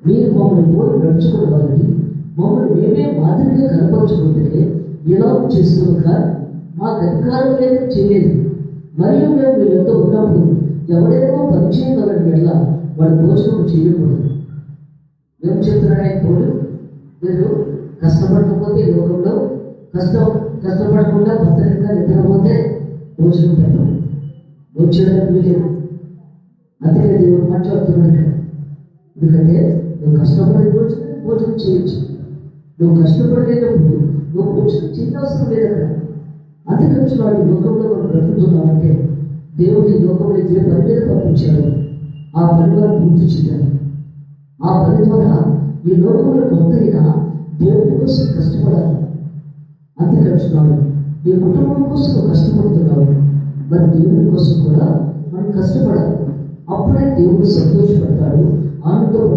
మీరు మమ్మల్ని పోలి నడుచుకోవాలని మమ్మల్ని మేమే మాదిరిగా కనపరచుకుంటే ఎలా చేస్తున్నాక మాకు అధికారం లేదు చేయలేదు. మరియు మేము వీళ్ళతో ఉన్నప్పుడు ఎవడేమో పరిచయం కలని వెళ్ళా వాడు భోజనం చేయకూడదు. మేము చెప్తున్నాడే పోడు, మీరు కష్టపడకపోతే లోకంలో కష్టపడకుండా భద్రంగా నిద్రపోతే భోజనం పెట్టడం భోజనం లేదు. అందుకే దేవుడు మాట్లాడుతున్నాడు ఇక్కడ. ఎందుకంటే నువ్వు కష్టపడే భోజనం చేయొచ్చు, నువ్వు కష్టపడలేనప్పుడు నువ్వు భోజనం చేయవలసిన లేదు అక్కడ. అందుకని వాడు లోకంలో మనం బ్రతుకుతున్నామంటే దేవుడి లోకంలో ఏ పని మీద పంపించాడు ఆ పని ద్వారా పూర్తి చేయాలి. ఆ పని ద్వారా ఈ లోకంలో కొత్తగా దేవుడి కోసం కష్టపడాలి. అందుకంటున్నాడు నీ కుటుంబం కోసం కష్టపడుతున్నావు, మరి దేవుడి కోసం కూడా మనం కష్టపడాలి. అప్పుడే దేవుడు సంతోషపడతాడు, ఆనందం